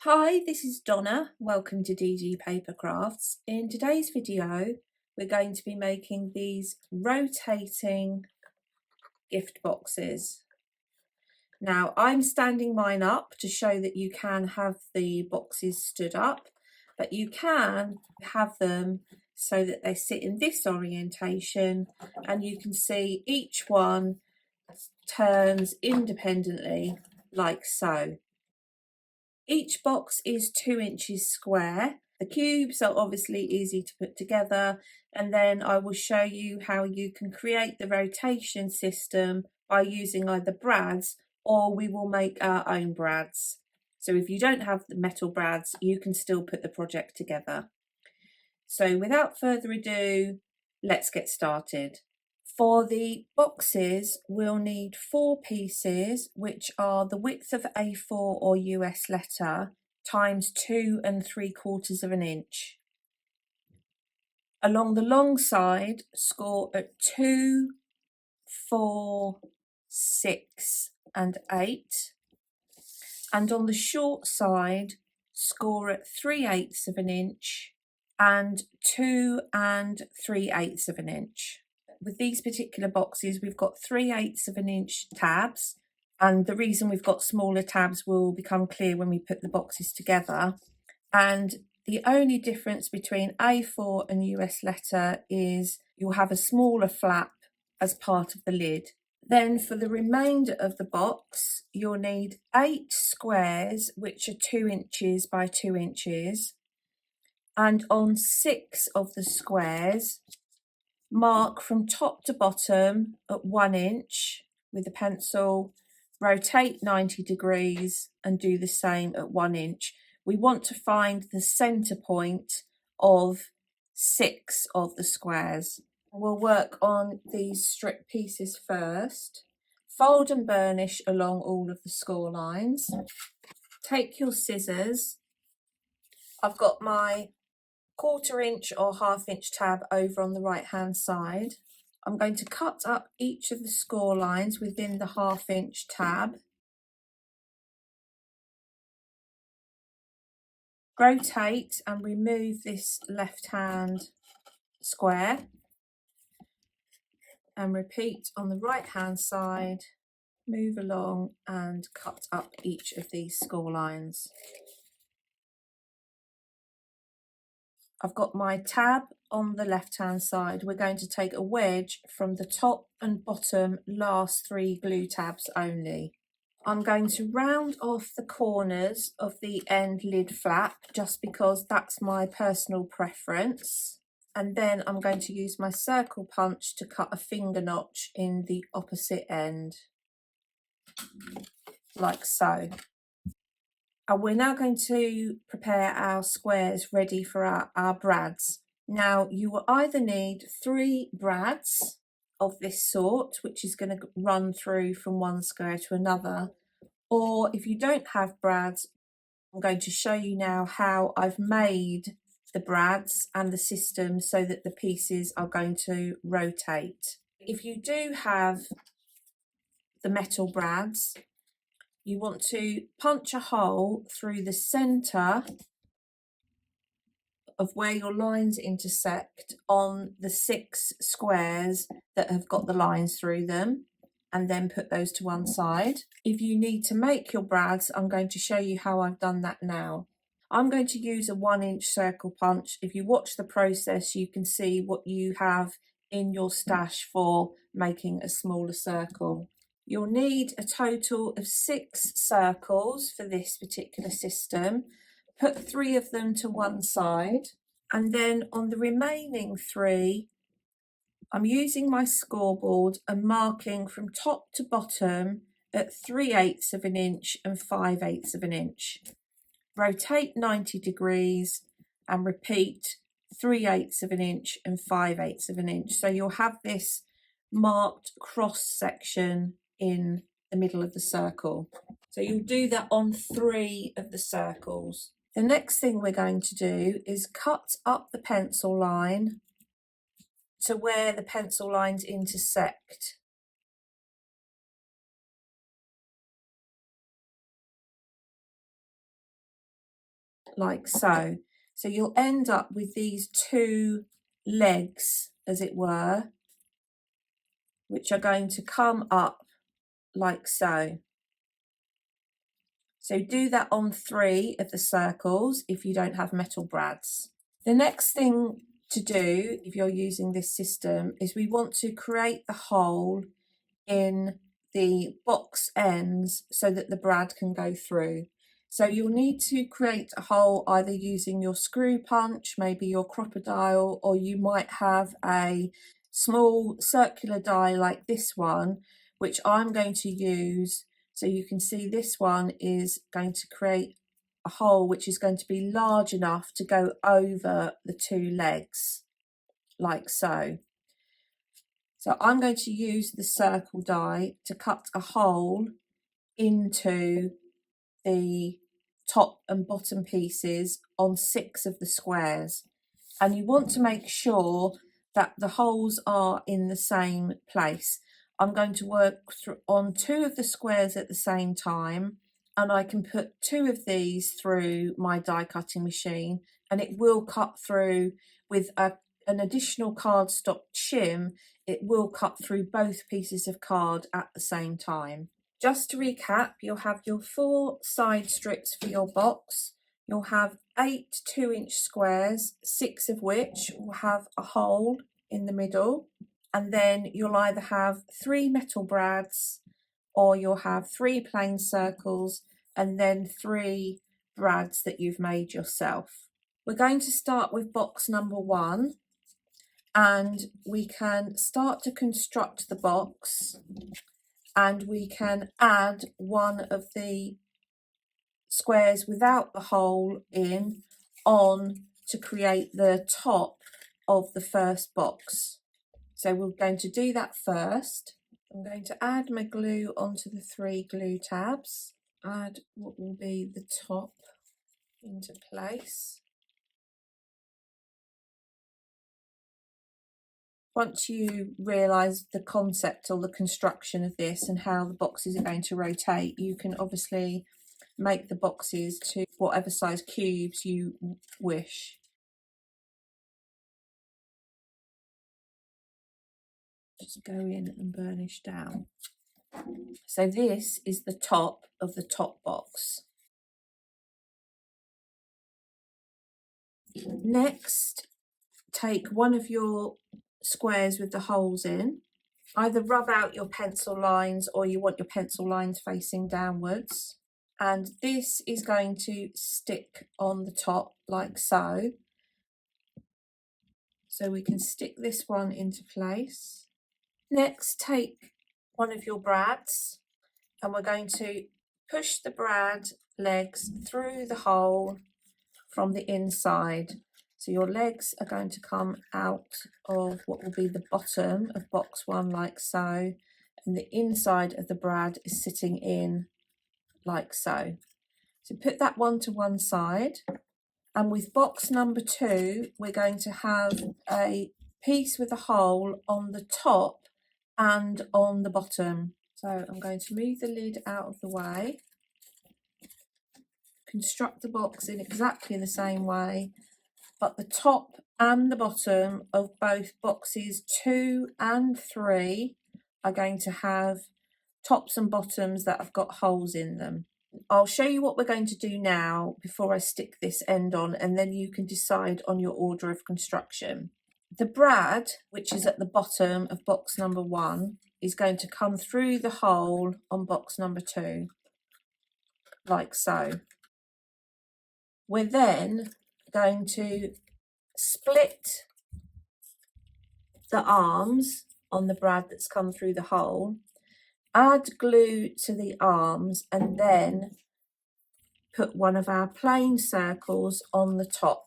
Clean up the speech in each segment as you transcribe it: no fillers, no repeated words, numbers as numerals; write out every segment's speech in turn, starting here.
Hi, this is Donna. Welcome to DG Paper Crafts. In today's video, we're going to be making these rotating gift boxes. Now, I'm standing mine up to show that you can have the boxes stood up, but you can have them so that they sit in this orientation and you can see each one turns independently like so. Each box is 2 inches square. The cubes are obviously easy to put together, and then I will show you how you can create the rotation system by using either brads, or we will make our own brads. So if you don't have the metal brads, you can still put the project together. So without further ado, let's get started. For the boxes, we'll need 4 pieces, which are the width of A4 or US letter times 2 3/4 of an inch. Along the long side, score at 2, 4, 6 and 8. And on the short side, score at 3/8 of an inch and 2 3/8 of an inch. With these particular boxes, we've got 3/8 of an inch tabs, and the reason we've got smaller tabs will become clear when we put the boxes together. And the only difference between A4 and US letter is you'll have a smaller flap as part of the lid. Then for the remainder of the box, you'll need 8 squares, which are 2 inches by 2 inches. And on 6 of the squares, mark from top to bottom at 1 inch with a pencil, rotate 90 degrees and do the same at 1 inch. We want to find the center point of 6 of the squares. We'll work on these strip pieces first. Fold and burnish along all of the score lines. Take your scissors. I've got my 1/4 inch or 1/2 inch tab over on the right hand side. I'm going to cut up each of the score lines within the 1/2 inch tab. Rotate and remove this left hand square and repeat on the right hand side. Move along and cut up each of these score lines. I've got my tab on the left hand side. We're going to take a wedge from the top and bottom last 3 glue tabs only. I'm going to round off the corners of the end lid flap just because that's my personal preference. And then I'm going to use my circle punch to cut a finger notch in the opposite end, like so. And we're now going to prepare our squares ready for our brads. Now you will either need 3 brads of this sort, which is going to run through from one square to another, or if you don't have brads, I'm going to show you now how I've made the brads and the system so that the pieces are going to rotate. If you do have the metal brads, you want to punch a hole through the centre of where your lines intersect on the 6 squares that have got the lines through them, and then put those to one side. If you need to make your brads, I'm going to show you how I've done that now. I'm going to use a 1 inch circle punch. If you watch the process, you can see what you have in your stash for making a smaller circle. You'll need a total of 6 circles for this particular system. Put 3 of them to one side, and then on the remaining 3, I'm using my scoreboard and marking from top to bottom at 3/8 of an inch and 5/8 of an inch. Rotate 90 degrees and repeat 3/8 of an inch and 5/8 of an inch. So you'll have this marked cross section in the middle of the circle. So you'll do that on 3 of the circles. The next thing we're going to do is cut up the pencil line to where the pencil lines intersect. like so. So you'll end up with these two legs, as it were, which are going to come up like so. So do that on 3 of the circles if you don't have metal brads. The next thing to do if you're using this system is we want to create the hole in the box ends so that the brad can go through. So you'll need to create a hole either using your screw punch, maybe your crocodile, or you might have a small circular die like this one, which I'm going to use. So you can see this one is going to create a hole which is going to be large enough to go over the 2 legs, like so. So I'm going to use the circle die to cut a hole into the top and bottom pieces on 6 of the squares. And you want to make sure that the holes are in the same place. I'm going to work on 2 of the squares at the same time, and I can put 2 of these through my die cutting machine, and it will cut through with an additional cardstock shim. It will cut through both pieces of card at the same time. Just to recap, you'll have your 4 side strips for your box. You'll have 8 2-inch squares, 6 of which will have a hole in the middle. And then you'll either have 3 metal brads, or you'll have 3 plain circles, and then 3 brads that you've made yourself. We're going to start with box number 1, and we can start to construct the box, and we can add one of the squares without the hole in on to create the top of the first box. So we're going to do that first. I'm going to add my glue onto the 3 glue tabs, add what will be the top into place. Once you realise the concept or the construction of this and how the boxes are going to rotate, you can obviously make the boxes to whatever size cubes you wish. Just go in and burnish down. So this is the top of the top box. Next, take one of your squares with the holes in. Either rub out your pencil lines, or you want your pencil lines facing downwards. And this is going to stick on the top like so. So we can stick this one into place. Next, take one of your brads, and we're going to push the brad legs through the hole from the inside. So your legs are going to come out of what will be the bottom of box 1 like so, and the inside of the brad is sitting in like so. So put that one to one side, and with box number 2 we're going to have a piece with a hole on the top and on the bottom. So I'm going to move the lid out of the way, construct the box in exactly the same way, but the top and the bottom of both boxes 2 and 3 are going to have tops and bottoms that have got holes in them. I'll show you what we're going to do now before I stick this end on, and then you can decide on your order of construction. The brad, which is at the bottom of box number 1, is going to come through the hole on box number 2, like so. We're then going to split the arms on the brad that's come through the hole, add glue to the arms, and then put one of our plain circles on the top.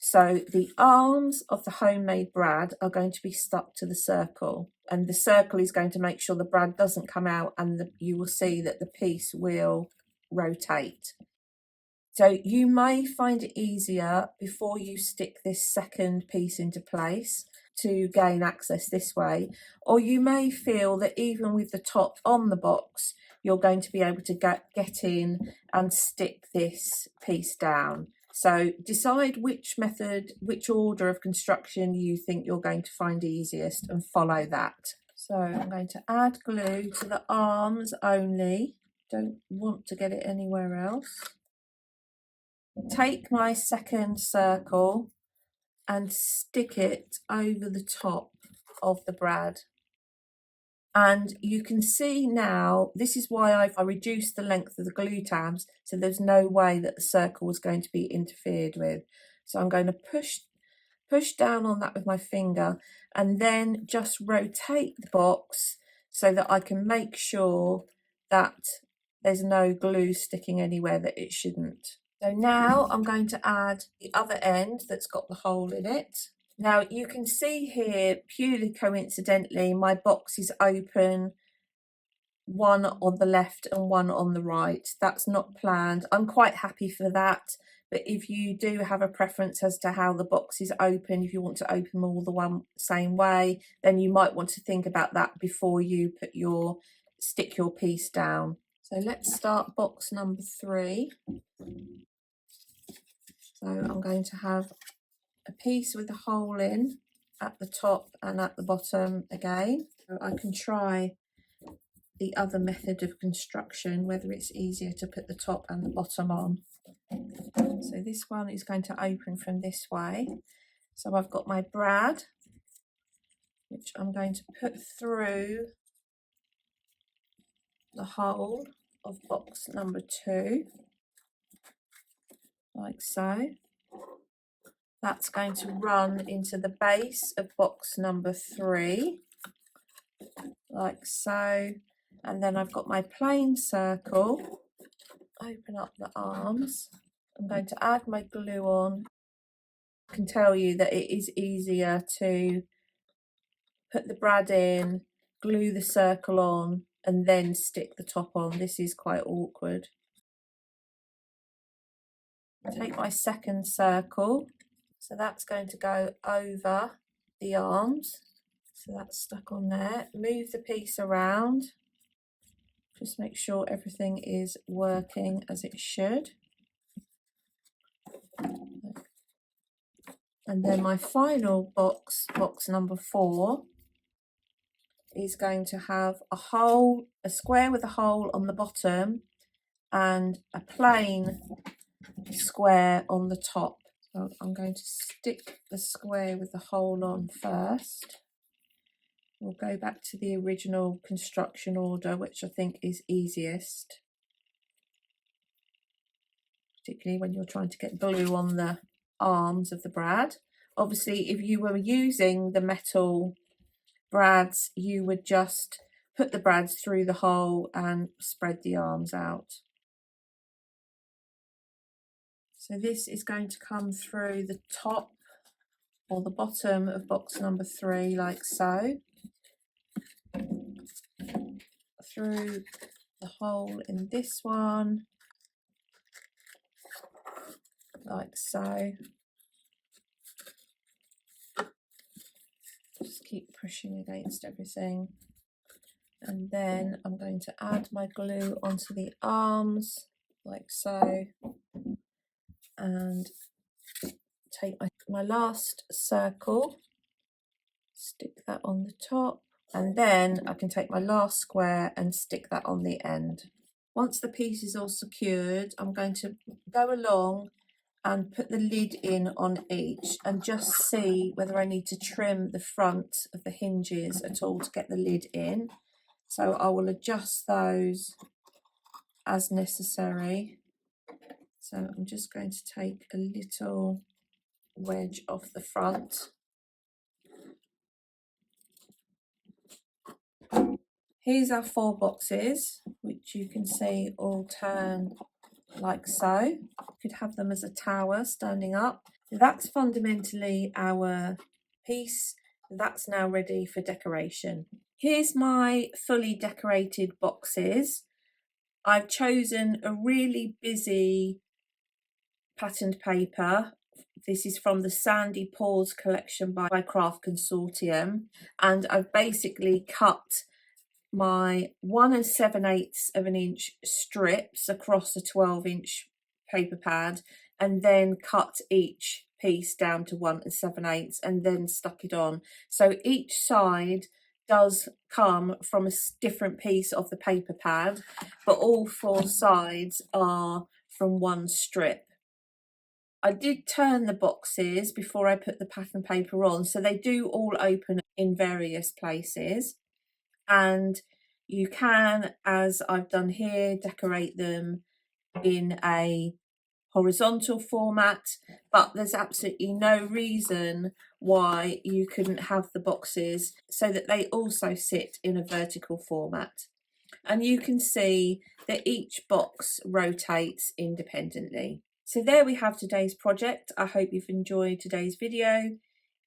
So the arms of the homemade brad are going to be stuck to the circle, and the circle is going to make sure the brad doesn't come out, and you will see that the piece will rotate. So you may find it easier before you stick this second piece into place to gain access this way, or you may feel that even with the top on the box you're going to be able to get in and stick this piece down. So decide which method, which order of construction you think you're going to find easiest and follow that. So I'm going to add glue to the arms only. Don't want to get it anywhere else. Take my second circle and stick it over the top of the brad. And you can see now, this is why I reduced the length of the glue tabs, so there's no way that the circle was going to be interfered with. So I'm going to push down on that with my finger and then just rotate the box so that I can make sure that there's no glue sticking anywhere that it shouldn't. So now I'm going to add the other end that's got the hole in it. Now you can see here, purely coincidentally, my box is open, one on the left and one on the right. That's not planned. I'm quite happy for that. But if you do have a preference as to how the box is open, if you want to open them all the same way, then you might want to think about that before you stick your piece down. So let's start box number 3. So I'm going to have a piece with a hole in at the top and at the bottom again. So I can try the other method of construction, whether it's easier to put the top and the bottom on. So this one is going to open from this way. So I've got my brad, which I'm going to put through the hole of box number 2, like so. That's going to run into the base of box number 3, like so. And then I've got my plain circle. Open up the arms. I'm going to add my glue on. I can tell you that it is easier to put the brad in, glue the circle on, and then stick the top on. This is quite awkward. Take my second circle. So that's going to go over the arms. So that's stuck on there. Move the piece around. Just make sure everything is working as it should. And then my final box, box number 4, is going to have a square with a hole on the bottom and a plain square on the top. So I'm going to stick the square with the hole on first. We'll go back to the original construction order, which I think is easiest, particularly when you're trying to get glue on the arms of the brad. Obviously, if you were using the metal brads, you would just put the brads through the hole and spread the arms out. So this is going to come through the top or the bottom of box number 3, like so, through the hole in this one, like so. Just keep pushing against everything. And then I'm going to add my glue onto the arms, like so, and take my last circle, stick that on the top, and then I can take my last square and stick that on the end. Once the piece is all secured, I'm going to go along and put the lid in on each and just see whether I need to trim the front of the hinges at all to get the lid in. So I will adjust those as necessary. So I'm just going to take a little wedge off the front. Here's our 4 boxes, which you can see all turn like so. You could have them as a tower standing up. That's fundamentally our piece. That's now ready for decoration. Here's my fully decorated boxes. I've chosen a really busy patterned paper. This is from the Sandy Paws collection by Craft Consortium, and I've basically cut my 1 7/8 of an inch strips across a 12-inch paper pad and then cut each piece down to 1 7/8 and then stuck it on. So each side does come from a different piece of the paper pad, but all 4 sides are from one strip. I did turn the boxes before I put the pattern paper on, so they do all open in various places, and you can, as I've done here, decorate them in a horizontal format, but there's absolutely no reason why you couldn't have the boxes so that they also sit in a vertical format. And you can see that each box rotates independently. So there we have today's project. I hope you've enjoyed today's video.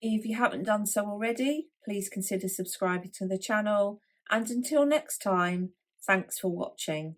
If you haven't done so already, please consider subscribing to the channel. And until next time, thanks for watching.